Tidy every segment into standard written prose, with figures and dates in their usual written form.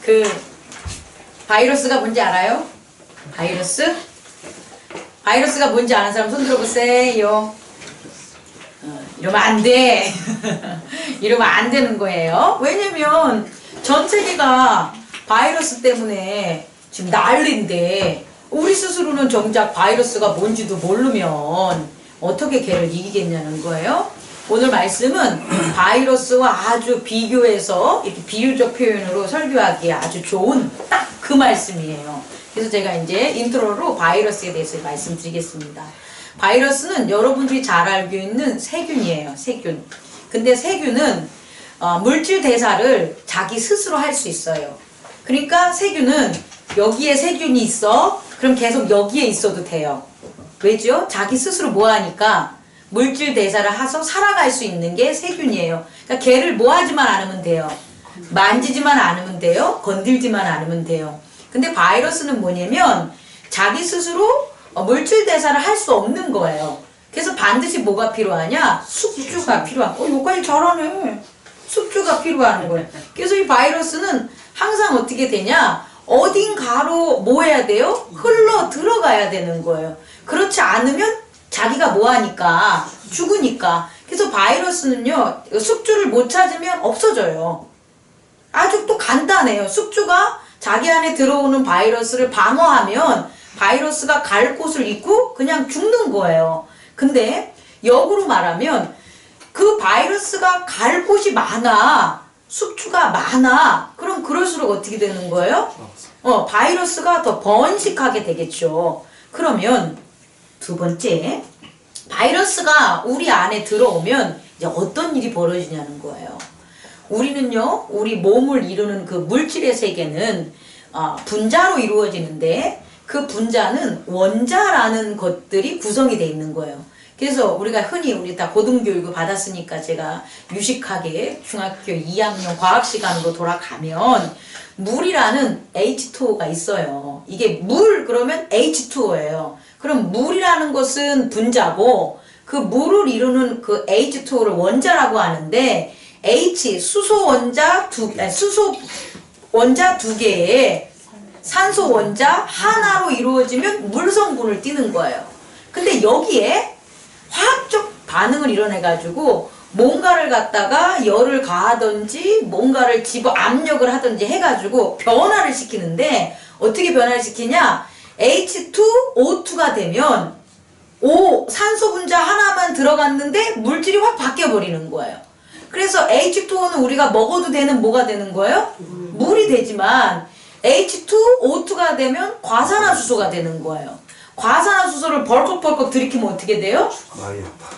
그 바이러스가 뭔지 알아요? 바이러스? 바이러스가 뭔지 아는 사람 손 들어보세요. 이러면 안 돼. 이러면 안 되는 거예요. 왜냐면 전 세계가 바이러스 때문에 지금 난리인데 우리 스스로는 정작 바이러스가 뭔지도 모르면 어떻게 걔를 이기겠냐는 거예요. 오늘 말씀은 바이러스와 아주 비교해서 이렇게 비유적 표현으로 설교하기에 아주 좋은 딱 그 말씀이에요. 그래서 제가 이제 인트로로 바이러스에 대해서 말씀드리겠습니다. 바이러스는 여러분들이 잘 알고 있는 세균이에요. 세균. 근데 세균은 물질 대사를 자기 스스로 할 수 있어요. 그러니까 세균은 여기에 세균이 있어. 그럼 계속 여기에 있어도 돼요. 왜죠? 자기 스스로 뭐 하니까 물질 대사를 해서 살아갈 수 있는 게 세균이에요. 그러니까 걔를 뭐 하지만 않으면 돼요. 만지지만 않으면 돼요. 건들지만 않으면 돼요. 근데 바이러스는 뭐냐면 자기 스스로 물질 대사를 할 수 없는 거예요. 그래서 반드시 뭐가 필요하냐? 숙주가 필요한. 여기까지 잘하네. 숙주가 필요한 거예요. 그래서 이 바이러스는 항상 어떻게 되냐? 어딘가로 뭐 해야 돼요? 흘러 들어가야 되는 거예요. 그렇지 않으면 자기가 뭐 하니까? 죽으니까. 그래서 바이러스는요, 숙주를 못 찾으면 없어져요. 아주 또 간단해요. 숙주가 자기 안에 들어오는 바이러스를 방어하면 바이러스가 갈 곳을 잃고 그냥 죽는 거예요. 근데 역으로 말하면 그 바이러스가 갈 곳이 많아. 숙주가 많아. 그럼 그럴수록 어떻게 되는 거예요? 바이러스가 더 번식하게 되겠죠. 그러면 두 번째, 바이러스가 우리 안에 들어오면 이제 어떤 일이 벌어지냐는 거예요. 우리는요, 우리 몸을 이루는 그 물질의 세계는 분자로 이루어지는데 그 분자는 원자라는 것들이 구성이 되어 있는 거예요. 그래서 우리가 흔히 우리 다 고등교육을 받았으니까 제가 유식하게 중학교 2학년 과학 시간으로 돌아가면 물이라는 H2O가 있어요. 이게 물 그러면 H2O예요. 그럼 물이라는 것은 분자고 그 물을 이루는 그 H2O를 원자라고 하는데 H 수소 원자 두 개에 산소 원자 하나로 이루어지면 물 성분을 띠는 거예요. 근데 여기에 화학적 반응을 일어내가지고 뭔가를 갖다가 열을 가하든지 뭔가를 집어 압력을 하든지 해가지고 변화를 시키는데 어떻게 변화를 시키냐? H2O2가 되면 산소 분자 하나만 들어갔는데 물질이 확 바뀌어버리는 거예요. 그래서 H2O는 우리가 먹어도 되는 뭐가 되는 거예요? 물이 되지만 H2O2가 되면 과산화수소가 되는 거예요. 과산화수소를 벌컥벌컥 들이키면 어떻게 돼요?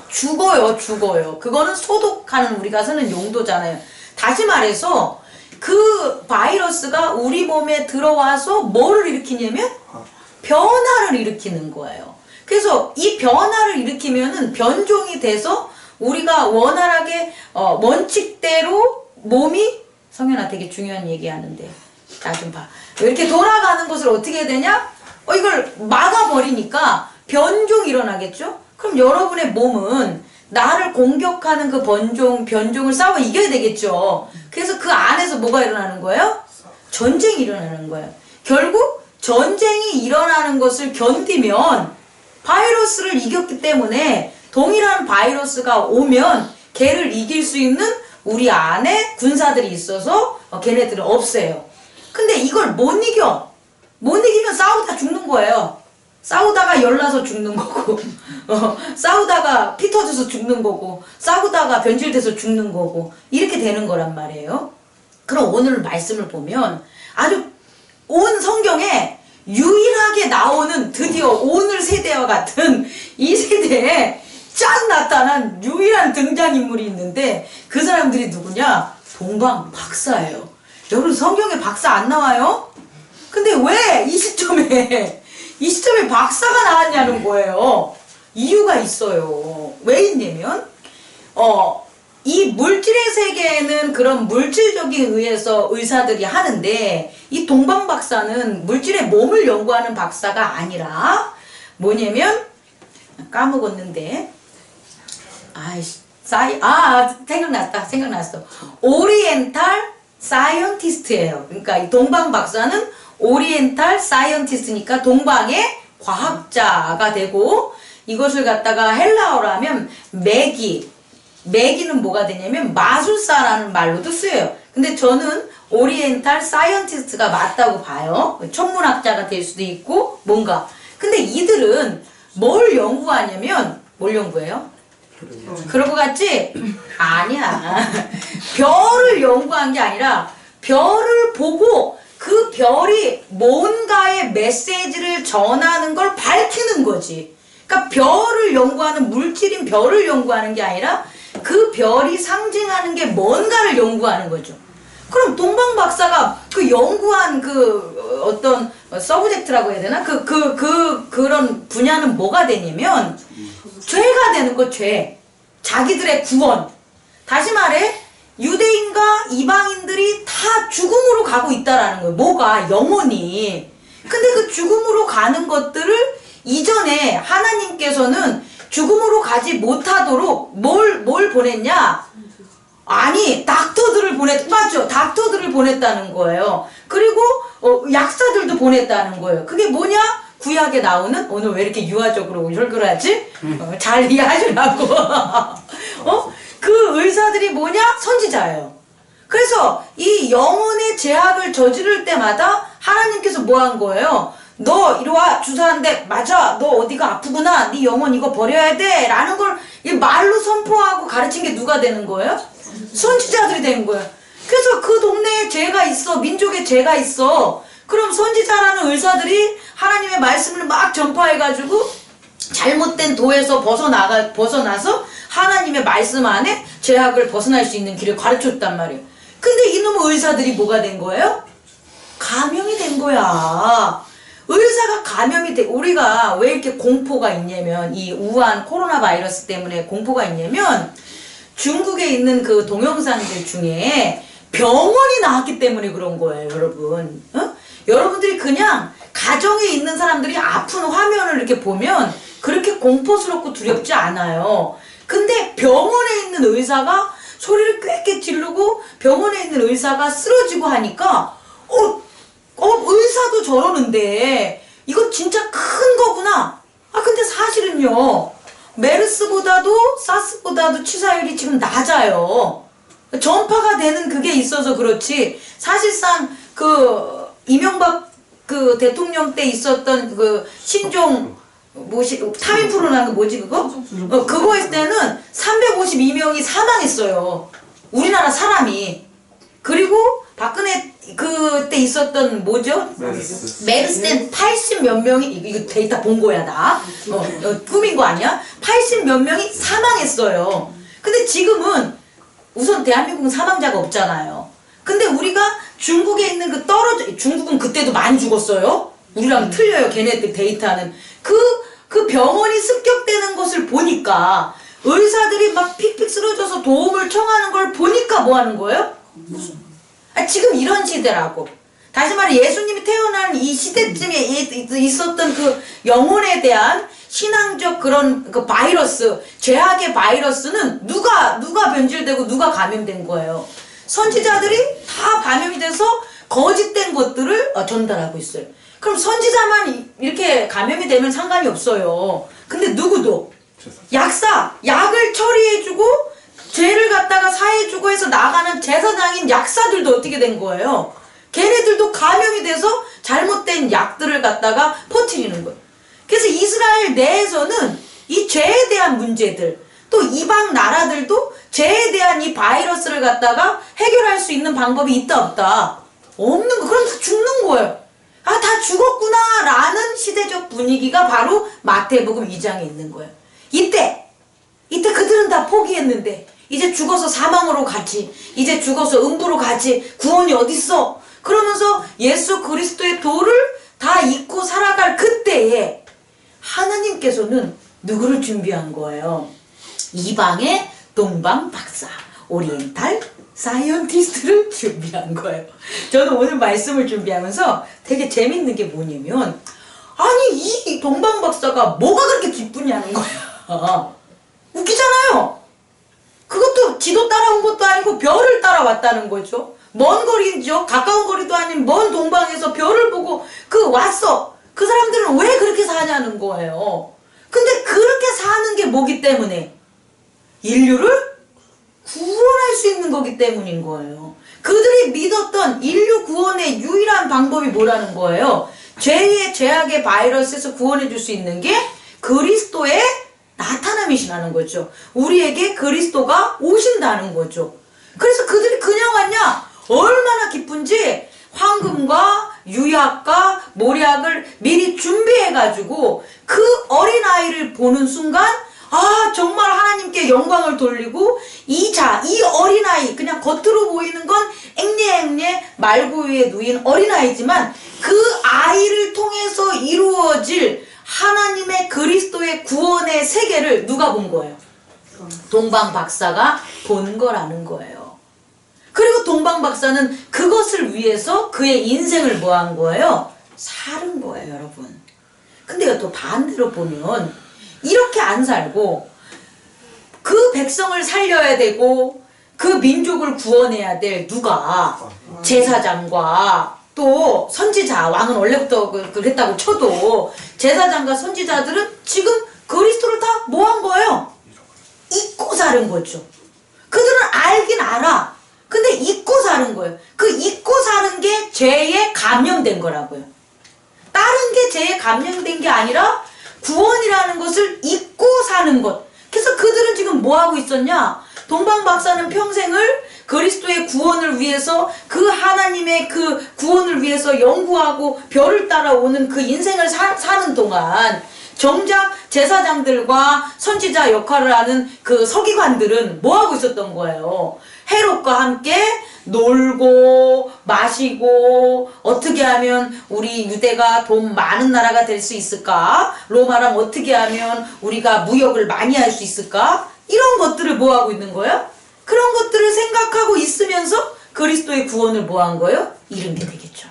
죽어요. 그거는 소독하는 우리가 쓰는 용도잖아요. 다시 말해서 그 바이러스가 우리 몸에 들어와서 뭐를 일으키냐면 변화를 일으키는 거예요. 그래서 이 변화를 일으키면은 변종이 돼서 우리가 원활하게 원칙대로 몸이 성현아 되게 중요한 얘기하는데 나 좀 봐. 이렇게 돌아가는 것을 어떻게 해야 되냐? 이걸 막아버리니까 변종이 일어나겠죠? 그럼 여러분의 몸은 나를 공격하는 그 변종을 싸워 이겨야 되겠죠? 그래서 그 안에서 뭐가 일어나는 거예요? 전쟁이 일어나는 거예요. 결국 전쟁이 일어나는 것을 견디면 바이러스를 이겼기 때문에 동일한 바이러스가 오면 걔를 이길 수 있는 우리 안에 군사들이 있어서 걔네들을 없애요. 근데 이걸 못 이기면 싸우다 죽는 거예요. 싸우다가 열나서 죽는 거고 싸우다가 피 터져서 죽는 거고 싸우다가 변질돼서 죽는 거고 이렇게 되는 거란 말이에요. 그럼 오늘 말씀을 보면 아주 온 성경에 유일하게 나오는 드디어 오늘 세대와 같은 이 세대에 쫙 나타난 유일한 등장인물이 있는데 그 사람들이 누구냐? 동방 박사예요. 여러분 성경에 박사 안 나와요? 근데 왜 이 시점에 박사가 나왔냐는 거예요. 이유가 있어요. 왜 있냐면 이 물질의 세계에는 그런 물질적인 의해서 의사들이 하는데 이 동방 박사는 물질의 몸을 연구하는 박사가 아니라 뭐냐면 까먹었는데 생각났어. 오리엔탈 사이언티스트예요. 그러니까 이 동방 박사는 오리엔탈 사이언티스트니까 동방의 과학자가 되고, 이것을 갖다가 헬라어로 하면 매기는 뭐가 되냐면 마술사라는 말로도 쓰여요. 근데 저는 오리엔탈 사이언티스트가 맞다고 봐요. 천문학자가 될 수도 있고 뭔가. 근데 이들은 뭘 연구하냐면, 뭘 연구해요? 그런 거 같지? 아니야. 별을 연구한 게 아니라 별을 보고 그 별이 뭔가의 메시지를 전하는 걸 밝히는 거지. 그러니까 별을 연구하는, 물질인 별을 연구하는 게 아니라 그 별이 상징하는 게 뭔가를 연구하는 거죠. 그럼 동방 박사가 그 연구한 그 어떤 서브젝트라고 해야 되나? 그런 분야는 뭐가 되냐면 죄가 되는 거, 죄. 자기들의 구원. 다시 말해, 유대인과 이방인들이 다 죽음으로 가고 있다라는 거예요. 뭐가? 영혼이. 근데 그 죽음으로 가는 것들을 이전에 하나님께서는 죽음으로 가지 못하도록 뭘 보냈냐? 아니, 닥터들을 맞죠? 닥터들을 보냈다는 거예요. 그리고 약사들도 보냈다는 거예요. 그게 뭐냐? 구약에 나오는, 오늘 왜 이렇게 유아적으로 혈글하지? 잘 이해하시라고. 그 의사들이 뭐냐? 선지자예요. 그래서 이 영혼의 제약을 저지를 때마다 하나님께서 뭐 한 거예요? 너 이리 와, 주사한데 맞아, 너 어디가 아프구나, 네 영혼 이거 버려야 돼 라는 걸 이 말로 선포하고 가르친 게 누가 되는 거예요? 선지자들이 된 거예요. 그래서 그 동네에 죄가 있어, 민족에 죄가 있어. 그럼 선지자라는 의사들이 하나님의 말씀을 막 전파해가지고 잘못된 도에서 벗어나서 하나님의 말씀 안에 죄악을 벗어날 수 있는 길을 가르쳤단 말이에요. 근데 이놈의 의사들이 뭐가 된 거예요? 감염이 된 거야. 의사가 감염이 돼. 우리가 왜 이렇게 공포가 있냐면, 이 우한 코로나 바이러스 때문에 공포가 있냐면, 중국에 있는 그 동영상들 중에 병원이 나왔기 때문에 그런 거예요, 여러분. 여러분들이 그냥 가정에 있는 사람들이 아픈 화면을 이렇게 보면 그렇게 공포스럽고 두렵지 않아요. 근데 병원에 있는 의사가 소리를 꽥꽥 지르고 병원에 있는 의사가 쓰러지고 하니까 의사도 저러는데 이건 진짜 큰 거구나. 근데 사실은요, 메르스보다도 사스보다도 치사율이 지금 낮아요. 전파가 되는 그게 있어서 그렇지, 사실상 그 이명박 그 대통령 때 있었던 그 신종 타민프루 난 거 뭐지 그거? 그거 했을 때는 352명이 사망했어요. 우리나라 사람이. 그리고 박근혜 그때 있었던 뭐죠? 메르스 때 80 몇 명이, 이거 데이터 본 거야 나. 꾸민 거 아니야? 80 몇 명이 사망했어요. 근데 지금은 우선 대한민국은 사망자가 없잖아요. 근데 우리가 중국에 있는 중국은 그때도 많이 죽었어요. 우리랑 틀려요. 걔네들 데이터는. 그 병원이 습격되는 것을 보니까 의사들이 막 픽픽 쓰러져서 도움을 청하는 걸 보니까 뭐 하는 거예요? 지금 이런 시대라고. 다시 말해, 예수님이 태어난 이 시대쯤에 있었던 그 영혼에 대한 신앙적 그런 그 바이러스, 죄악의 바이러스는 누가 변질되고 누가 감염된 거예요? 선지자들이 다 감염이 돼서 거짓된 것들을 전달하고 있어요. 그럼 선지자만 이렇게 감염이 되면 상관이 없어요. 근데 누구도 약을 처리해주고 죄를 갖다가 사해주고 해서 나가는 제사장인 약사들도 어떻게 된 거예요? 걔네들도 감염이 돼서 잘못된 약들을 갖다가 퍼뜨리는 거예요. 그래서 이스라엘 내에서는 이 죄에 대한 문제들, 또 이방 나라들도 죄에 대한 이 바이러스를 갖다가 해결할 수 있는 방법이 있다 없다? 없는 거. 그럼 다 죽는 거예요. 다 죽었구나 라는 시대적 분위기가 바로 마태복음 2장에 있는 거예요. 이때 그들은 다 포기했는데 이제 죽어서 사망으로 가지, 이제 죽어서 음부로 가지, 구원이 어딨어? 그러면서 예수 그리스도의 도를 다 잊고 살아갈 그때에 하나님께서는 누구를 준비한 거예요? 이방의 동방 박사, 오리엔탈 사이언티스트를 준비한 거예요. 저는 오늘 말씀을 준비하면서 되게 재밌는 게 뭐냐면, 아니 이 동방 박사가 뭐가 그렇게 기쁘냐는 거야. 웃기잖아요. 그것도 지도 따라온 것도 아니고 별을 따라왔다는 거죠. 먼 거리죠. 가까운 거리도 아닌 먼 동방에서 별을 보고 왔어. 그 사람들은 왜 그렇게 사냐는 거예요. 근데 그렇게 사는 게 뭐기 때문에? 인류를 구원할 수 있는 거기 때문인 거예요. 그들이 믿었던 인류 구원의 유일한 방법이 뭐라는 거예요? 죄악의 바이러스에서 구원해 줄 수 있는 게 그리스도의 나타남이시라는 거죠. 우리에게 그리스도가 오신다는 거죠. 그래서 그들이 그냥 왔냐? 얼마나 기쁜지 황금과 유약과 모략을 미리 준비해가지고 그 어린아이를 보는 순간 정말 하나님께 영광을 돌리고 이 어린아이, 그냥 겉으로 보이는 건 앵례앵례 말구 위에 누인 어린아이지만 그 아이를 통해서 이루어질 하나님의 그리스도의 구원의 세계를 누가 본 거예요? 동방 박사가 본 거라는 거예요. 그리고 동방 박사는 그것을 위해서 그의 인생을 뭐 한 거예요? 살은 거예요, 여러분. 근데 또 반대로 보면 이렇게 안 살고 그 백성을 살려야 되고 그 민족을 구원해야 될 누가? 제사장과 또 선지자, 왕은 원래부터 그랬다고 쳐도 제사장과 선지자들은 지금 그리스도를 다 뭐 한 거예요? 잊고 사는 거죠. 그들은 알긴 알아. 근데 잊고 사는 거예요. 그 잊고 사는 게 죄에 감염된 거라고요. 다른 게 죄에 감염된 게 아니라 구원이라는 것을 잊고 사는 것. 그래서 그들은 지금 뭐 하고 있었냐? 동방 박사는 평생을 그리스도의 구원을 위해서 그 하나님의 그 구원을 위해서 연구하고 별을 따라오는 그 인생을 사는 동안 정작 제사장들과 선지자 역할을 하는 그 서기관들은 뭐 하고 있었던 거예요? 헤롯과 함께 놀고 마시고 어떻게 하면 우리 유대가 돈 많은 나라가 될 수 있을까? 로마랑 어떻게 하면 우리가 무역을 많이 할 수 있을까? 이런 것들을 뭐 하고 있는 거예요? 그런 것들을 생각하고 있으면서 그리스도의 구원을 뭐 한 거예요? 이룬 게 되겠죠.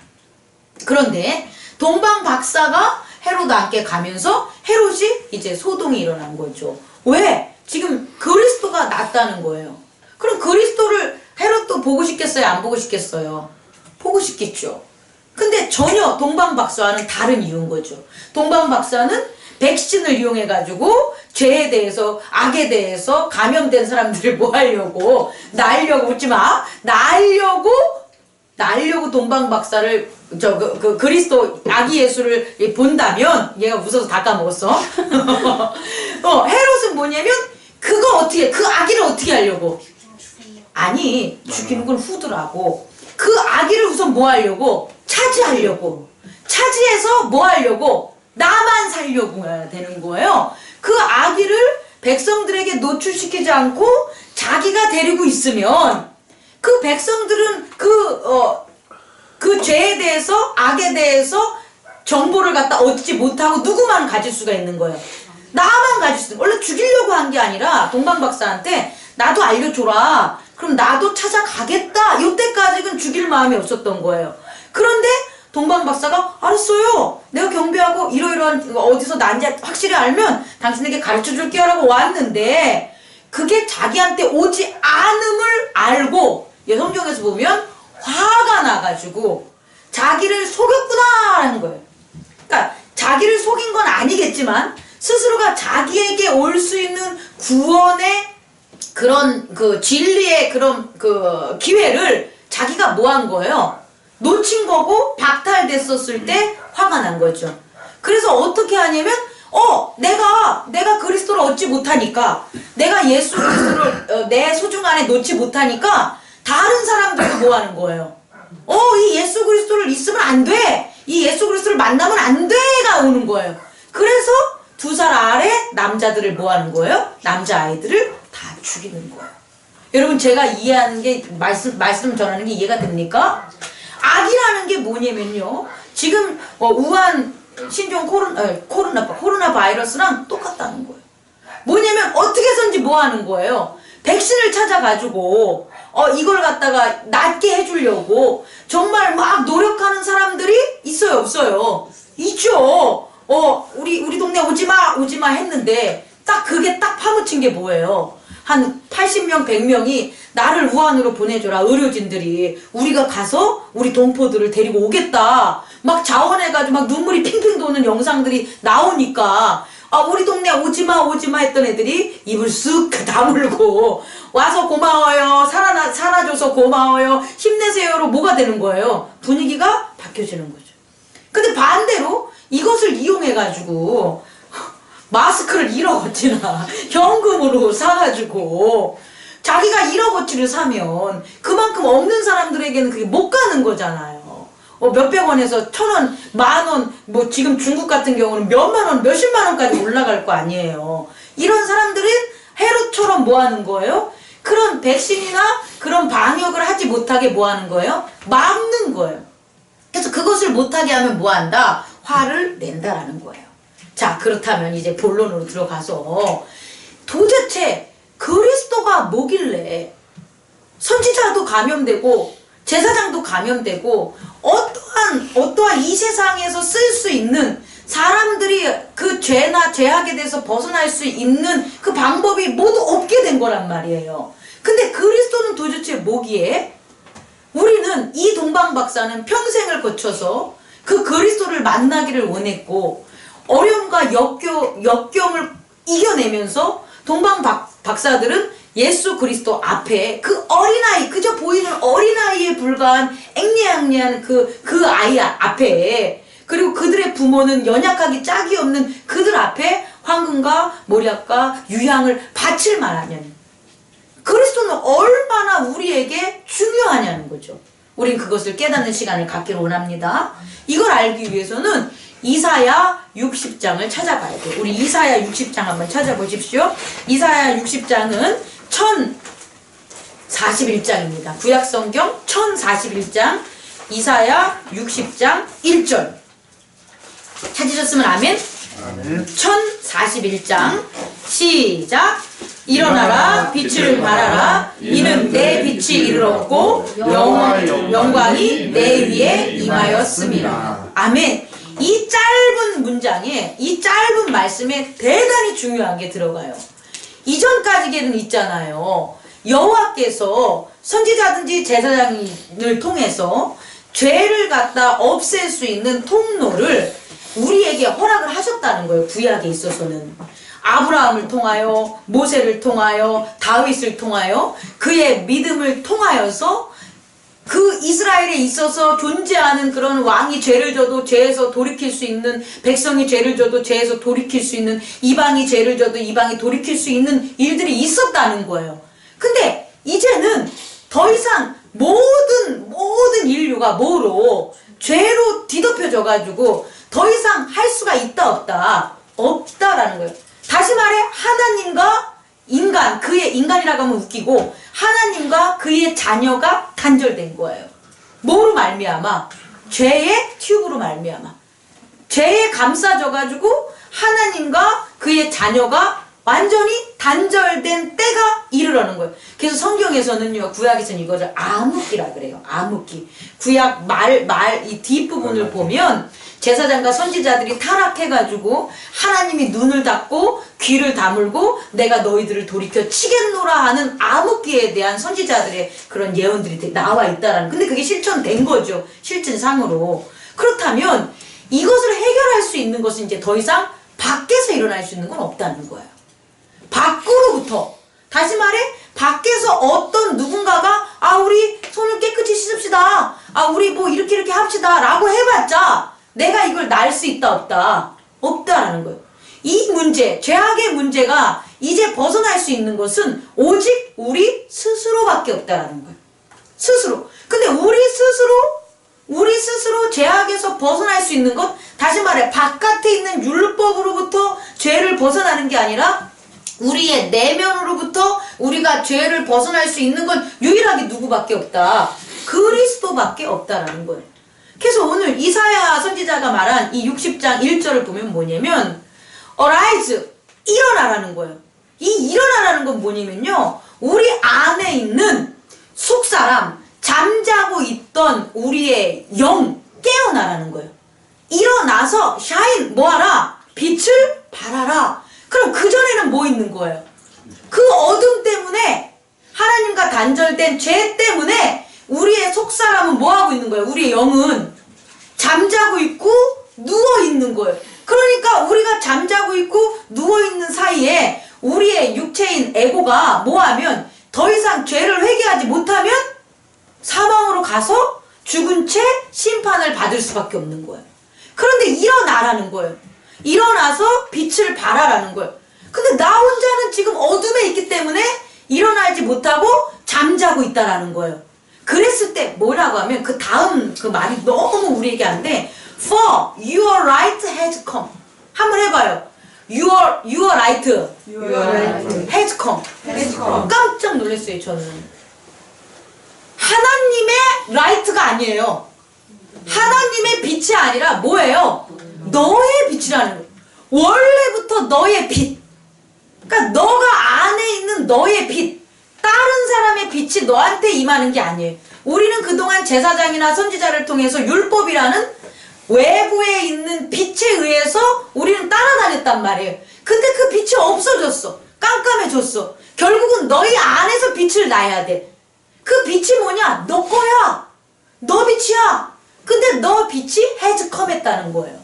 그런데 동방 박사가 헤롯과 함께 가면서 헤롯이 이제 소동이 일어난 거죠. 왜? 지금 그리스도가 낫다는 거예요. 그럼 그리스도를 헤롯도 보고 싶겠어요? 안 보고 싶겠어요? 보고 싶겠죠. 근데 전혀 동방 박사와는 다른 이유인 거죠. 동방 박사는 백신을 이용해가지고 죄에 대해서, 악에 대해서 감염된 사람들을 뭐 하려고, 날려고, 웃지 마. 날려고 동방 박사를, 그리스도 아기 예수를 본다면, 얘가 웃어서 다 까먹었어. 헤롯은 뭐냐면, 그 아기를 어떻게 하려고? 아니, 죽이는 건 후드라고. 그 아기를 우선 뭐 하려고? 차지하려고. 차지해서 뭐 하려고? 나만 살려고 해야 되는 거예요. 그 아기를 백성들에게 노출시키지 않고 자기가 데리고 있으면 그 백성들은 그 죄에 대해서, 악에 대해서 정보를 갖다 얻지 못하고 누구만 가질 수가 있는 거예요. 나만 가질 수 있는 거예요. 원래 죽이려고 한 게 아니라 동방 박사한테 나도 알려줘라. 그럼 나도 찾아가겠다. 이때까지는 죽일 마음이 없었던 거예요. 그런데 동방 박사가 알았어요. 내가 경배하고 이러이러한 어디서 난지 확실히 알면 당신에게 가르쳐 줄게요 라고 왔는데 그게 자기한테 오지 않음을 알고 성경에서 보면 화가 나가지고 자기를 속였구나 라는 거예요. 그러니까 자기를 속인 건 아니겠지만 스스로가 자기에게 올 수 있는 구원의 그런 진리의 그런 기회를 자기가 뭐 한 거예요? 놓친 거고 박탈됐었을 때 화가 난 거죠. 그래서 어떻게 하냐면 내가 그리스도를 얻지 못하니까 내가 예수 그리스도를 내 소중 안에 놓지 못하니까 다른 사람들도 뭐 하는 거예요? 이 예수 그리스도를 있으면 안 돼. 이 예수 그리스도를 만나면 안 돼가 오는 거예요. 그래서 2살 아래 남자들을 뭐 하는 거예요? 남자아이들을 다 죽이는 거예요. 여러분 제가 이해하는 게 말씀 전하는 게 이해가 됩니까? 악이라는 게 뭐냐면요. 지금 우한 신종 코로나 바이러스랑 똑같다는 거예요. 뭐냐면 어떻게 해서인지 뭐 하는 거예요. 백신을 찾아가지고 이걸 갖다가 낫게 해주려고 정말 막 노력하는 사람들이 있어요, 없어요? 있죠. 우리 동네 오지마 했는데 그게 딱 파묻힌 게 뭐예요? 한 80명 100명이 나를 우한으로 보내줘라. 의료진들이 우리가 가서 우리 동포들을 데리고 오겠다 막 자원해가지고 막 눈물이 핑핑 도는 영상들이 나오니까 우리 동네 오지마 오지마 했던 애들이 입을 쓱 다물고 와서 고마워요. 살아줘서 고마워요. 힘내세요로 뭐가 되는 거예요? 분위기가 바뀌어지는 거죠. 근데 반대로 이것을 이용해가지고 마스크를 1억어치나 현금으로 사가지고 자기가 1억어치를 사면 그만큼 없는 사람들에게는 그게 못 가는 거잖아요. 몇백 원에서 1,000원, 만원, 뭐 지금 중국 같은 경우는 몇만 원, 몇십만 원까지 올라갈 거 아니에요. 이런 사람들은 해로처럼 뭐 하는 거예요? 그런 백신이나 그런 방역을 하지 못하게 뭐 하는 거예요? 막는 거예요. 그래서 그것을 못하게 하면 뭐 한다? 화를 낸다라는 거예요. 자, 그렇다면 이제 본론으로 들어가서 도대체 그리스도가 뭐길래 선지자도 감염되고 제사장도 감염되고 어떠한 이 세상에서 쓸 수 있는 사람들이 그 죄나 죄악에 대해서 벗어날 수 있는 그 방법이 모두 없게 된 거란 말이에요. 근데 그리스도는 도대체 뭐기에? 우리는 이 동방 박사는 평생을 거쳐서 그 그리스도를 만나기를 원했고 어려움과 역경을 이겨내면서 동방 박사들은 예수 그리스도 앞에 그 어린아이, 그저 보이는 어린아이에 불과한 앵리앵리한 그 아이 앞에, 그리고 그들의 부모는 연약하기 짝이 없는 그들 앞에 황금과 모략과 유향을 바칠 만하냐는, 그리스도는 얼마나 우리에게 중요하냐는 거죠. 우린 그것을 깨닫는 시간을 갖기를 원합니다. 이걸 알기 위해서는 이사야 60장을 찾아봐야 돼요. 우리 이사야 60장 한번 찾아보십시오. 이사야 60장은 1041장입니다. 구약성경 1041장 이사야 60장 1절 찾으셨으면 아멘. 1041장 시작. 일어나라 빛을 발하라 이는 내 빛이 이르렀고 영광이 내 위에 임하였습니다. 아멘. 이 짧은 문장에, 이 짧은 말씀에 대단히 중요한 게 들어가요. 이전까지는 있잖아요. 여호와께서 선지자든지 제사장을 통해서 죄를 갖다 없앨 수 있는 통로를 우리에게 허락을 하셨다는 거예요. 구약에 있어서는. 아브라함을 통하여, 모세를 통하여, 다윗을 통하여, 그의 믿음을 통하여서 그 이스라엘에 있어서 존재하는 그런 왕이 죄를 져도 죄에서 돌이킬 수 있는, 백성이 죄를 져도 죄에서 돌이킬 수 있는, 이방이 죄를 져도 이방이 돌이킬 수 있는 일들이 있었다는 거예요. 근데 이제는 더 이상 모든 인류가 뭐로? 죄로 뒤덮여져 가지고 더 이상 할 수가 있다 없다? 없다라는 거예요. 다시 말해 하나님과 인간, 그의 인간이라고 하면 웃기고 하나님과 그의 자녀가 단절된 거예요. 뭐로 말미암아? 죄의 튜브로 말미암아. 죄에 감싸져가지고 하나님과 그의 자녀가 완전히 단절된 때가 이르러는 거예요. 그래서 성경에서는요, 구약에서는 이거를 암흑기라 그래요. 암흑기. 구약 이 뒷부분을 보면 제사장과 선지자들이 타락해가지고 하나님이 눈을 닫고 귀를 다물고 내가 너희들을 돌이켜 치겠노라 하는 암흑기에 대한 선지자들의 그런 예언들이 나와 있다라는. 근데 그게 실천된 거죠. 실질상으로. 그렇다면 이것을 해결할 수 있는 것은 이제 더 이상 밖에서 일어날 수 있는 건 없다는 거예요. 밖으로부터. 다시 말해 밖에서 어떤 누군가가 우리 손을 깨끗이 씻읍시다. 우리 뭐 이렇게 합시다 라고 해봤자 내가 이걸 날 수 있다 없다? 없다라는 거예요. 이 문제, 죄악의 문제가 이제 벗어날 수 있는 것은 오직 우리 스스로밖에 없다라는 거예요. 스스로. 근데 우리 스스로 죄악에서 벗어날 수 있는 것, 다시 말해 바깥에 있는 율법으로부터 죄를 벗어나는 게 아니라 우리의 내면으로부터 우리가 죄를 벗어날 수 있는 건 유일하게 누구밖에 없다? 그리스도밖에 없다라는 거예요. 그래서 오늘 이사야 선지자가 말한 이 60장 1절을 보면 뭐냐면 arise, 일어나라는 거예요. 이 일어나라는 건 뭐냐면요, 우리 안에 있는 속사람, 잠자고 있던 우리의 영 깨어나라는 거예요. 일어나서 샤인, 뭐하라? 빛을 발하라. 그럼 그전에는 뭐 있는 거예요? 그 어둠 때문에 하나님과 단절된 죄 때문에 우리의 속사람은 뭐하고 있는 거예요? 우리의 영은 잠자고 있고 누워있는 거예요. 그러니까 우리가 잠자고 있고 누워있는 사이에 우리의 육체인 에고가 뭐하면 더 이상 죄를 회개하지 못하면 사망으로 가서 죽은 채 심판을 받을 수밖에 없는 거예요. 그런데 일어나라는 거예요. 일어나서 빛을 발하라는 거예요. 근데 나 혼자는 지금 어둠에 있기 때문에 일어나지 못하고 잠자고 있다라는 거예요. 그랬을 때 뭐라고 하면 그 다음 그 말이 너무 우리에게 안 돼. For your light has come. 한번 해봐요. Your light has come. 깜짝 놀랐어요 저는. 하나님의 라이트가 아니에요. 하나님의 빛이 아니라 뭐예요? 너의 빛이라는 거예요. 원래부터 너의 빛. 그러니까 너가 안에 있는 너의 빛. 다른 사람의 빛이 너한테 임하는 게 아니에요. 우리는 그동안 제사장이나 선지자를 통해서 율법이라는 외부에 있는 빛에 의해서 우리는 따라다녔단 말이에요. 근데 그 빛이 없어졌어. 깜깜해졌어. 결국은 너희 안에서 빛을 나야 돼. 그 빛이 뭐냐? 너 거야. 너 빛이야. 근데 너 빛이 has come 했다는 거예요.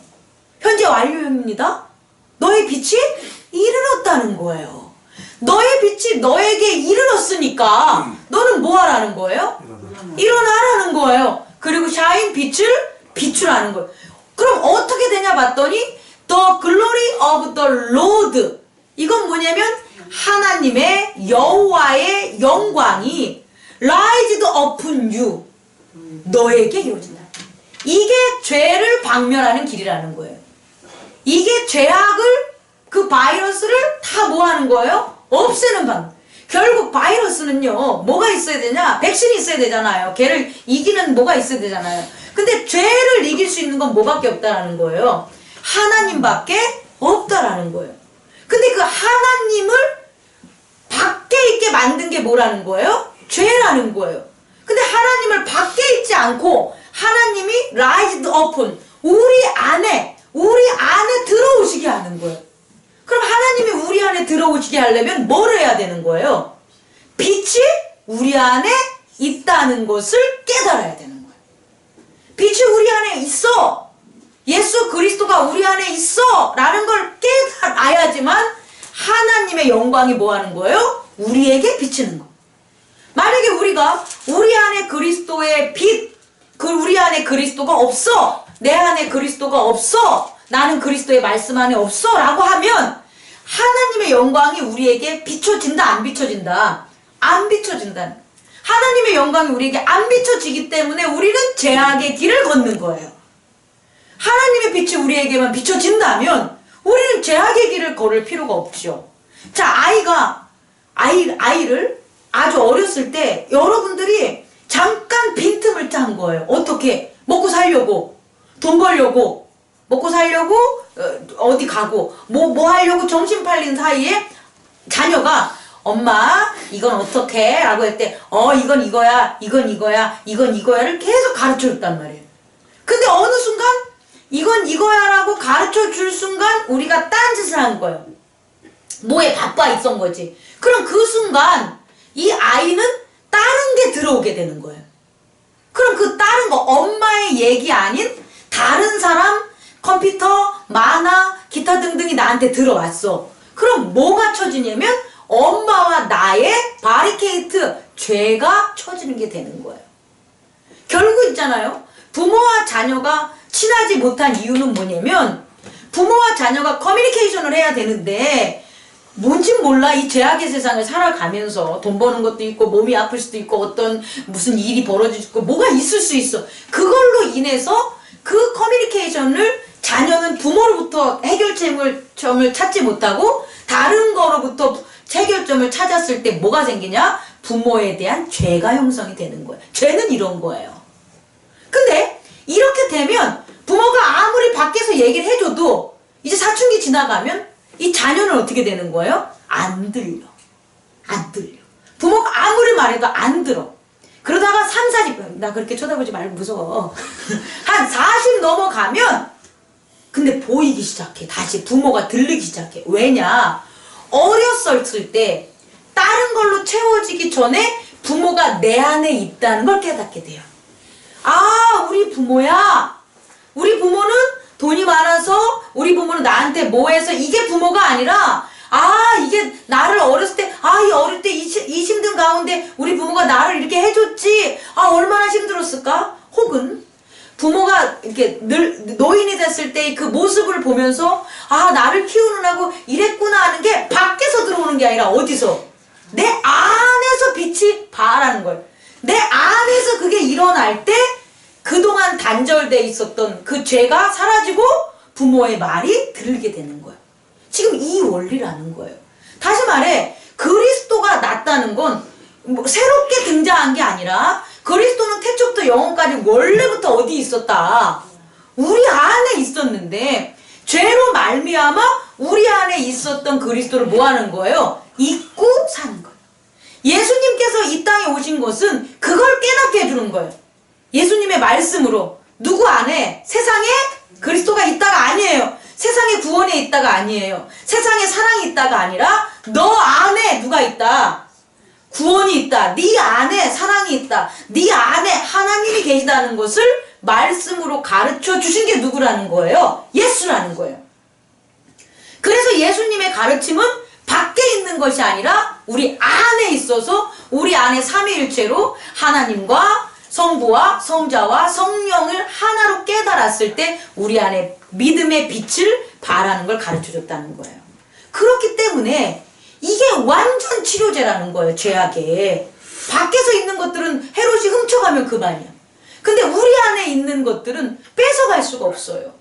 현재 완료형입니다. 너의 빛이 이르렀다는 거예요. 너의 빛이 너에게 이르렀으니까 너는 뭐 하라는 거예요? 일어나라는 거예요. 그리고 샤인 빛을 비추라는 거예요. 그럼 어떻게 되냐 봤더니 The glory of the Lord. 이건 뭐냐면 하나님의 여호와의 영광이 rised upon you. 너에게 이루어진다. 이게 죄를 박멸하는 길이라는 거예요. 이게 죄악을 그 바이러스를 다 뭐 하는 거예요? 없애는 방법. 결국 바이러스는요 뭐가 있어야 되냐? 백신이 있어야 되잖아요. 걔를 이기는 뭐가 있어야 되잖아요. 근데 죄를 이길 수 있는 건 뭐밖에 없다라는 거예요. 하나님밖에 없다라는 거예요. 근데 그 하나님을 밖에 있게 만든 게 뭐라는 거예요? 죄라는 거예요. 근데 하나님을 밖에 있지 않고 하나님이 rised upon 우리 안에 들어오시게 하는 거예요. 그럼 하나님이 우리 안에 들어오시게 하려면 뭘 해야 되는 거예요? 빛이 우리 안에 있다는 것을 깨달아야 되는 거예요. 빛이 우리 안에 있어. 예수 그리스도가 우리 안에 있어. 라는 걸 깨달아야지만 하나님의 영광이 뭐 하는 거예요? 우리에게 비치는 거. 만약에 우리가 우리 안에 그리스도의 빛, 우리 안에 그리스도가 없어. 내 안에 그리스도가 없어. 나는 그리스도의 말씀 안에 없어. 라고 하면 하나님의 영광이 우리에게 비춰진다, 안 비춰진다? 안 비춰진다. 하나님의 영광이 우리에게 안 비춰지기 때문에 우리는 죄악의 길을 걷는 거예요. 하나님의 빛이 우리에게만 비춰진다면 우리는 죄악의 길을 걸을 필요가 없죠. 자, 아이를 아주 어렸을 때 여러분들이 잠깐 빈틈을 짠 거예요. 어떻게? 먹고 살려고, 돈 벌려고, 먹고 살려고, 어디 가고, 뭐 하려고 정신 팔린 사이에 자녀가 엄마, 이건 어떻게? 라고 할 때, 이건 이거야, 이건 이거야, 이건 이거야를 계속 가르쳐 줬단 말이에요. 근데 어느 순간, 이건 이거야 라고 가르쳐 줄 순간, 우리가 딴짓을 한 거예요. 뭐에 바빠 있던 거지. 그럼 그 순간, 이 아이는 다른 게 들어오게 되는 거예요. 그럼 그 다른 거, 엄마의 얘기 아닌 다른 사람, 컴퓨터, 만화, 기타 등등이 나한테 들어왔어. 그럼 뭐가 쳐지냐면 엄마와 나의 바리케이트, 죄가 쳐지는 게 되는 거예요. 결국 있잖아요. 부모와 자녀가 친하지 못한 이유는 뭐냐면 부모와 자녀가 커뮤니케이션을 해야 되는데 뭔진 몰라. 이 죄악의 세상을 살아가면서 돈 버는 것도 있고 몸이 아플 수도 있고 어떤 무슨 일이 벌어질 수도 있고 뭐가 있을 수 있어. 그걸로 인해서 그 커뮤니케이션을 자녀는 부모로부터 해결점을 찾지 못하고 다른 거로부터 해결점을 찾았을 때 뭐가 생기냐? 부모에 대한 죄가 형성이 되는 거예요. 죄는 이런 거예요. 근데 이렇게 되면 부모가 아무리 밖에서 얘기를 해줘도 이제 사춘기 지나가면 이 자녀는 어떻게 되는 거예요? 안 들려. 안 들려. 부모가 아무리 말해도 안 들어. 그러다가 40, 나 그렇게 쳐다보지 말고 무서워. 한 40 넘어가면 근데 보이기 시작해. 다시 부모가 들리기 시작해. 왜냐? 어렸을 때 딸 다른 걸로 채워지기 전에 부모가 내 안에 있다는 걸 깨닫게 돼요. 아, 우리 부모야. 우리 부모는 돈이 많아서 우리 부모는 나한테 뭐 해서 이게 부모가 아니라 아, 이게 나를 어렸을 때, 아, 이 어릴 때 이 힘든 가운데 우리 부모가 나를 이렇게 해줬지. 아, 얼마나 힘들었을까? 혹은 부모가 이렇게 노인이 됐을 때 그 모습을 보면서 아, 나를 키우느라고 이랬구나 하는 게 밖에서 들어오는 게 아니라 어디서? 내 안에서 빛이 발하는 거예요. 내 안에서 그게 일어날 때 그동안 단절돼 있었던 그 죄가 사라지고 부모의 말이 들리게 되는 거예요. 지금 이 원리라는 거예요. 다시 말해 그리스도가 낫다는 건 뭐 새롭게 등장한 게 아니라 그리스도는 태초부터 영혼까지 원래부터 어디 있었다. 우리 안에 있었는데 죄로 말미암아 우리 안에 있었던 그리스도를 뭐 하는 거예요? 잊고 사는 거예요. 예수님께서 이 땅에 오신 것은 그걸 깨닫게 해주는 거예요. 예수님의 말씀으로. 누구 안에? 세상에 그리스도가 있다가 아니에요. 세상에 구원에 있다가 아니에요. 세상에 사랑이 있다가 아니라 너 안에 누가 있다? 구원이 있다. 네 안에 사랑이 있다. 네 안에 하나님이 계시다는 것을 말씀으로 가르쳐 주신 게 누구라는 거예요? 예수라는 거예요. 그래서 예수님의 가르침은 밖에 있는 것이 아니라 우리 안에 있어서 우리 안에 삼위일체로 하나님과 성부와 성자와 성령을 하나로 깨달았을 때 우리 안에 믿음의 빛을 발하는 걸 가르쳐줬다는 거예요. 그렇기 때문에 이게 완전 치료제라는 거예요. 죄악에. 밖에서 있는 것들은 헤롯이 훔쳐가면 그만이야. 근데 우리 안에 있는 것들은 뺏어갈 수가 없어요.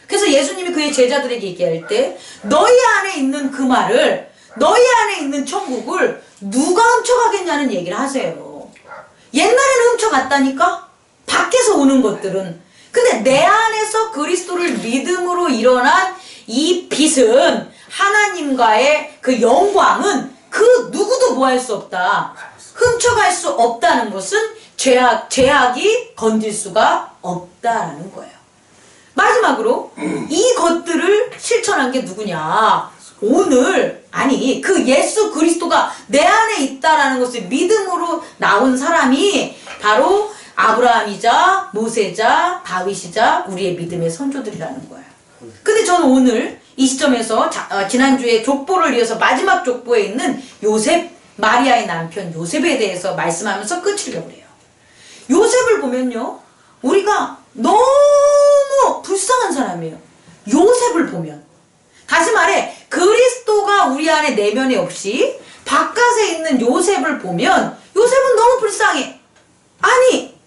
그래서 예수님이 그의 제자들에게 얘기할 때 너희 안에 있는 그 말을 너희 안에 있는 천국을 누가 훔쳐가겠냐는 얘기를 하세요. 옛날에는 훔쳐갔다니까? 밖에서 오는 것들은. 근데 내 안에서 그리스도를 믿음으로 일어난 이 빛은 하나님과의 그 영광은 그 누구도 뭐 할 수 없다. 훔쳐갈 수 없다는 것은 죄악이 건질 수가 없다라는 거예요. 마지막으로 이 것들을 실천한 게 누구냐? 오늘 아니 그 예수 그리스도가 내 안에 있다라는 것을 믿음으로 나온 사람이 바로 아브라함이자 모세자 다윗이자 우리의 믿음의 선조들이라는 거예요. 근데 저는 오늘 이 시점에서 지난주에 족보를 이어서 마지막 족보에 있는 요셉, 마리아의 남편 요셉에 대해서 말씀하면서 끝이려고 해요. 요셉을 보면요, 우리가 너무 불쌍한 사람이에요. 요셉을 보면. 다시 말해 그리스도가 우리 안에 내면에 없이 바깥에 있는 요셉을 보면 요셉은 너무 불쌍해. 아니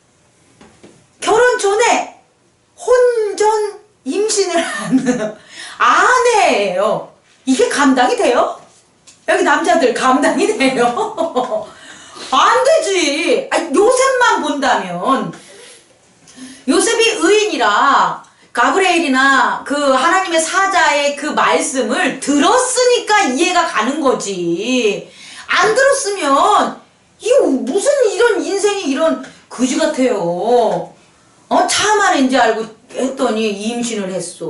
결혼 전에 혼전 임신을 하는 아내예요. 이게 감당이 돼요? 여기 남자들 감당이 돼요? 안 되지. 아니, 요셉만 본다면 요셉이 의인이라 가브리엘이나 그 하나님의 사자의 그 말씀을 들었으니까 이해가 가는 거지. 안 들었으면 이거 무슨 이런 인생이 이런 거지 같아요. 참 안인지 알고 했더니 임신을 했어.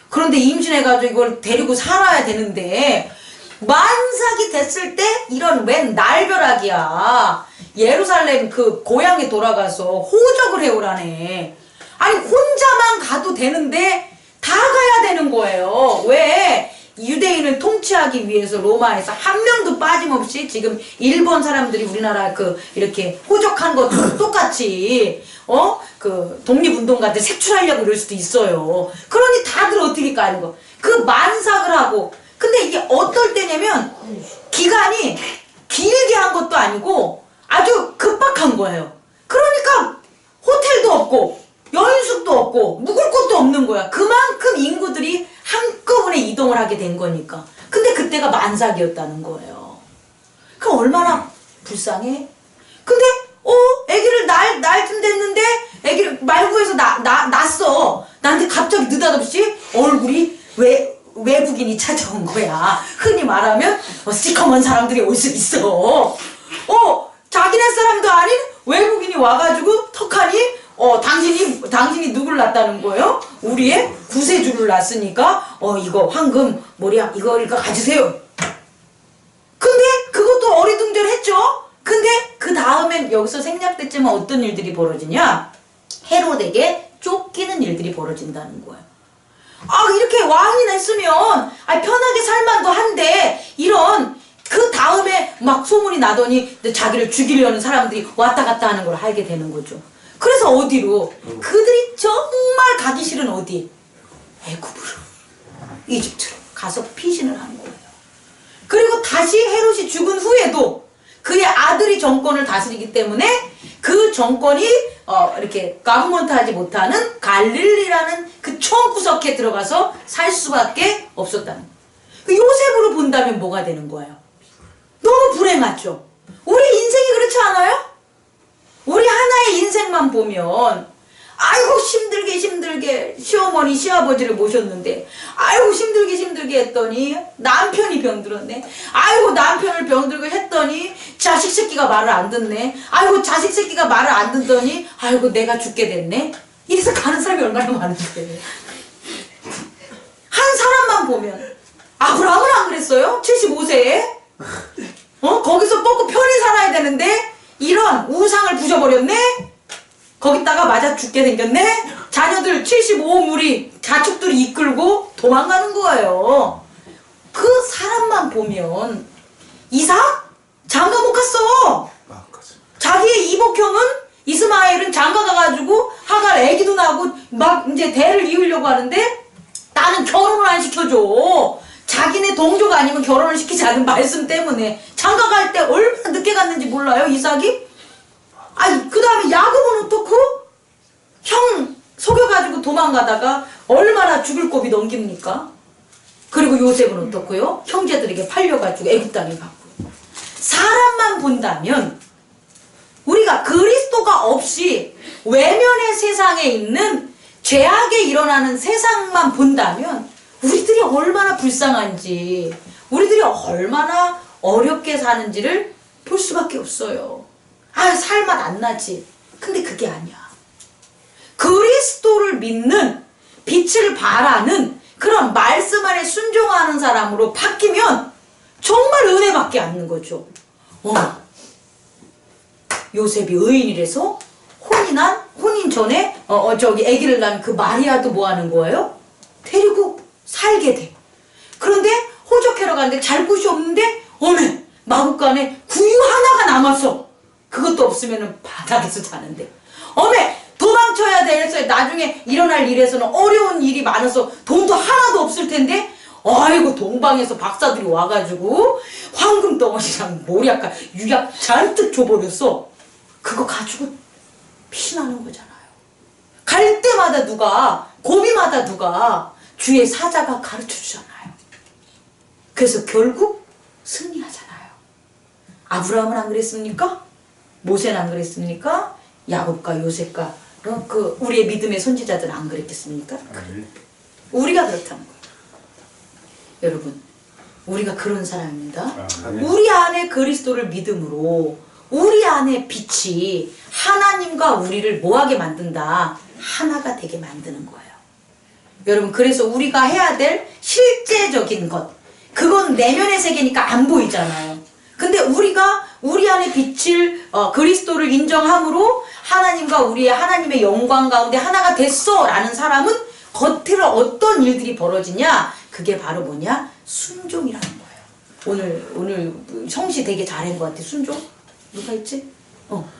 그런데 임신해가지고 이걸 데리고 살아야 되는데 만삭이 됐을 때 이런 웬 날벼락이야. 예루살렘 그 고향에 돌아가서 호적을 해오라네. 아니 혼자만 가도 되는데 다 가야 되는 거예요. 왜? 유대인을 통치하기 위해서 로마에서 한 명도 빠짐없이 지금 일본 사람들이 우리나라 그 이렇게 호적한 것도 똑같이 그 독립운동가들 색출하려고 이럴 수도 있어요. 그러니 다들 어떻게 까는 거? 그 만삭을 하고. 근데 이게 어떨 때냐면 기간이 길게 한 것도 아니고 아주 급박한 거예요. 그러니까 호텔도 없고 여인숙도 없고 묵을 곳도 없는 거야. 그만큼 인구들이 한꺼번에 이동을 하게 된 거니까. 근데 그때가 만삭이었다는 거예요. 그럼 얼마나 불쌍해? 근데 아기를 날쯤 됐는데 아기를 말구에서 낳았어. 나한테 갑자기 느닷없이 얼굴이 외국인이 찾아온 거야. 흔히 말하면 시커먼 사람들이 올 수 있어. 자기네 사람도 아닌 외국인이 와가지고 턱하니 당신이 누굴 낳았다는 거예요? 우리의 구세주를 낳았으니까 이거 황금 머리야 이거 가지세요. 근데 그것도 했죠. 근데 그 다음엔 여기서 생략됐지만 어떤 일들이 벌어지냐? 헤롯에게 쫓기는 일들이 벌어진다는 거예요. 아, 이렇게 왕이 됐으면 편하게 살만도 한데 이런 그 다음에 막 소문이 나더니 자기를 죽이려는 사람들이 왔다 갔다 하는 걸 알게 되는 거죠. 그래서 어디로? 그들이 정말 가기 싫은 어디? 애굽으로, 이집트로 가서 피신을 한 거예요. 그리고 다시 헤롯이 죽은 후에도 그의 아들이 정권을 다스리기 때문에 그 정권이 이렇게 가브먼트하지 못하는 갈릴리라는 그 총구석에 들어가서 살 수밖에 없었다는 거예요. 요셉으로 본다면 뭐가 되는 거예요? 너무 불행하죠. 우리 인생이 그렇지 않아요? 우리 하나의 인생만 보면 아이고 힘들게 시어머니 시아버지를 모셨는데 아이고 힘들게 했더니 남편이 병들었네. 아이고 남편을 병들고 했더니 자식 새끼가 말을 안 듣네. 아이고 자식 새끼가 말을 안 듣더니 아이고 내가 죽게 됐네. 이래서 가는 사람이 얼마나 많은데. 한 사람만 보면 아브라함은 안 그랬어요? 75세에 거기서 뻗고 편히 살아야 되는데 이런 우상을 부셔버렸네. 거기다가 맞아 죽게 생겼네? 자녀들 75무리 자축들이 이끌고 도망가는 거예요. 그 사람만 보면 이삭? 장가 못 갔어. 자기의 이복형은 이스마엘은 장가 가가지고 하갈 애기도 나고 막 이제 대를 이으려고 하는데 나는 결혼을 안 시켜줘. 자기네 동조가 아니면 결혼을 시키지 않은 말씀 때문에 장가 갈 때 얼마나 늦게 갔는지 몰라요, 이삭이? 아니, 그 다음에 야곱은 어떻고? 형 속여가지고 도망가다가 얼마나 죽을 고비 넘깁니까? 그리고 요셉은 어떻고요? 형제들에게 팔려가지고 애굽 땅에 갔고요. 사람만 본다면 우리가 그리스도가 없이 외면의 세상에 있는 죄악에 일어나는 세상만 본다면 우리들이 얼마나 불쌍한지 우리들이 얼마나 어렵게 사는지를 볼 수밖에 없어요. 아, 살맛 안 나지. 근데 그게 아니야. 그리스도를 믿는 빛을 바라는 그런 말씀 안에 순종하는 사람으로 바뀌면 정말 은혜밖에 않는 거죠. 요셉이 의인이라서 혼인 전에 아기를 낳은 그 마리아도 뭐 하는 거예요? 데리고 살게 돼. 그런데 호적해러 가는데 잘 곳이 없는데 어메 마구간에 구유 하나가 남았어. 그것도 없으면 바닥에서 자는데 어메 도망쳐야 돼서 나중에 일어날 일에서는 어려운 일이 많아서 돈도 하나도 없을 텐데 아이고 동방에서 박사들이 와가지고 황금 덩어리랑 모략과 유약 잔뜩 줘버렸어. 그거 가지고 피신하는 거잖아요. 갈 때마다 고비마다 누가 주의 사자가 가르쳐주잖아요. 그래서 결국 승리하잖아요. 아브라함은 안 그랬습니까? 모세는 안 그랬습니까? 야곱과 요셉과 그 우리의 믿음의 선지자들은 안 그랬겠습니까? 우리가 그렇다는 거예요. 여러분, 우리가 그런 사람입니다. 우리 안에 그리스도를 믿음으로 우리 안에 빛이 하나님과 우리를 뭐하게 만든다? 하나가 되게 만드는 거예요. 여러분, 그래서 우리가 해야 될 실제적인 것, 그건 내면의 세계니까 안 보이잖아요. 근데 우리가 우리 안에 빛을 그리스도를 인정함으로 하나님과 하나님의 영광 가운데 하나가 됐어 라는 사람은 겉으로 어떤 일들이 벌어지냐? 그게 바로 뭐냐? 순종이라는 거예요. 오늘 성시 되게 잘한 것 같아. 순종? 누가 있지?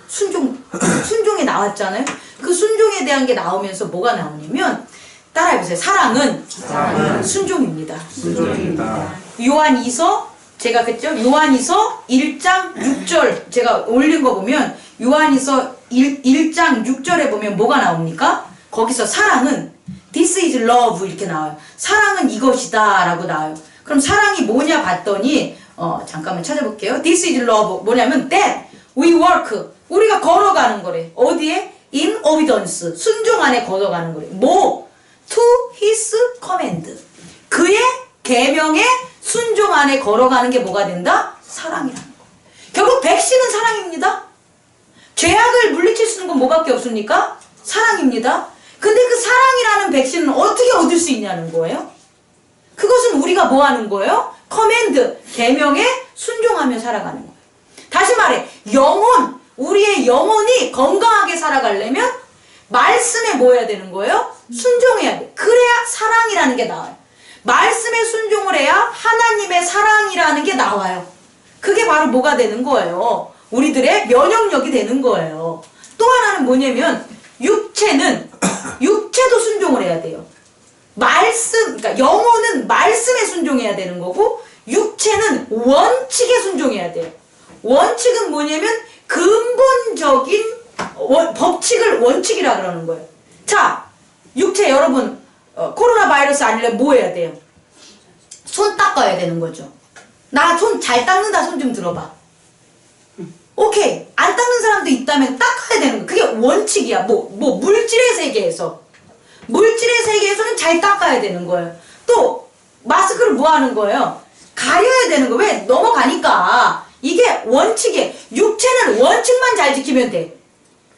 순종이 나왔잖아요. 그 순종에 대한 게 나오면서 뭐가 나오냐면 따라해보세요. 사랑은 순종입니다. 요한이서 제가 그랬죠? 요한이서 1장 6절 제가 올린 거 보면 요한이서 1장 6절에 보면 뭐가 나옵니까? 거기서 사랑은 This is love 이렇게 나와요. 사랑은 이것이다 라고 나와요. 그럼 사랑이 뭐냐 봤더니 잠깐만 찾아볼게요. This is love 뭐냐면 that we walk 우리가 걸어가는 거래. 어디에? In obedience 순종 안에 걸어가는 거래. 뭐? To his command 그의 계명에 순종 안에 걸어가는 게 뭐가 된다? 사랑이라는 거. 결국 백신은 사랑입니다. 죄악을 물리칠 수 있는 건 뭐밖에 없습니까? 사랑입니다. 근데 그 사랑이라는 백신은 어떻게 얻을 수 있냐는 거예요. 그것은 우리가 뭐 하는 거예요? 커맨드, 계명에 순종하며 살아가는 거예요. 다시 말해, 우리의 영혼이 건강하게 살아가려면 말씀에 뭐 해야 되는 거예요? 순종해야 돼. 그래야 사랑이라는 게 나와요. 말씀에 순종을 해야 하나님의 사랑이라는 게 나와요. 그게 바로 뭐가 되는 거예요? 우리들의 면역력이 되는 거예요. 또 하나는 뭐냐면 육체도 순종을 해야 돼요. 그러니까 영혼은 말씀에 순종해야 되는 거고 육체는 원칙에 순종해야 돼요. 원칙은 뭐냐면 근본적인 법칙을 원칙이라 그러는 거예요. 자, 육체 여러분 코로나 바이러스 아니려면 뭐 해야 돼요? 손 닦아야 되는 거죠. 나 손 잘 닦는다 손 좀 들어봐. 오케이. 안 닦는 사람도 있다면 닦아야 되는 거. 그게 원칙이야. 물질의 세계에서는 잘 닦아야 되는 거예요. 또 마스크를 뭐 하는 거예요? 가려야 되는 거. 왜? 넘어가니까. 이게 원칙이에요. 육체는 원칙만 잘 지키면 돼.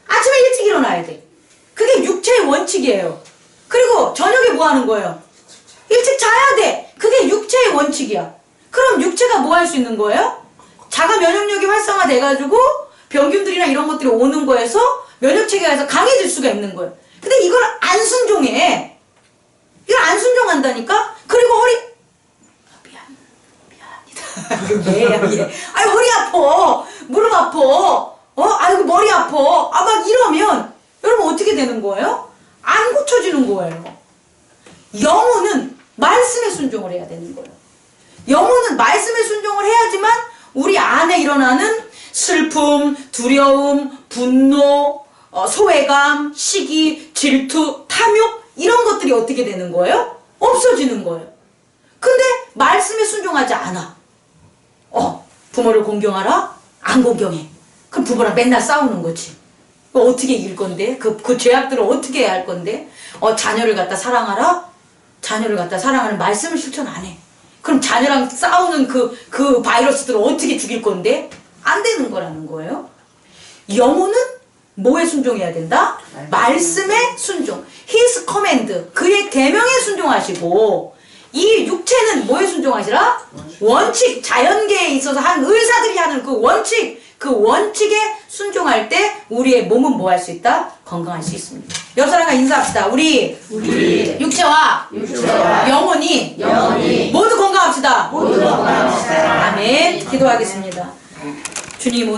아침에 일찍 일어나야 돼. 그게 육체의 원칙이에요. 그리고 저녁에 뭐 하는 거예요? 일찍 자야 돼. 그게 육체의 원칙이야. 그럼 육체가 뭐 할 수 있는 거예요? 자가 면역력이 활성화돼가지고 병균들이나 이런 것들이 오는 거에서 면역체계가 강해질 수가 있는 거예요. 근데 이걸 안 순종해. 이걸 안 순종한다니까? 그리고 미안합니다. 아유, 허리 아파. 무릎 아파. 아이고, 머리 아파. 막 이러면 여러분 어떻게 되는 거예요? 안 고쳐지는 거예요. 영혼은 말씀에 순종을 해야 되는 거예요. 영혼은 말씀에 순종을 해야지만 우리 안에 일어나는 슬픔, 두려움, 분노, 소외감, 시기, 질투, 탐욕 이런 것들이 어떻게 되는 거예요? 없어지는 거예요. 근데 말씀에 순종하지 않아. 부모를 공경하라? 안 공경해. 그럼 부모랑 맨날 싸우는 거지. 어떻게 이길 건데? 그 죄악들을 어떻게 해야 할 건데? 자녀를 갖다 사랑하라? 자녀를 갖다 사랑하는 말씀을 실천 안 해. 그럼 자녀랑 싸우는 그 바이러스들을 어떻게 죽일 건데? 안 되는 거라는 거예요. 영혼은 뭐에 순종해야 된다? 말씀에 순종. His command. 그의 계명에 순종하시고 이 육체는 뭐에 순종하시라? 원칙. 자연계에 있어서 한 의사들이 하는 그 원칙에 순종할 때 우리의 몸은 뭐 할 수 있다? 건강할 수 있습니다. 옆 사람과 인사합시다. 우리 육체와 영혼이 모두 건강합시다. 아멘. 기도하겠습니다. 주님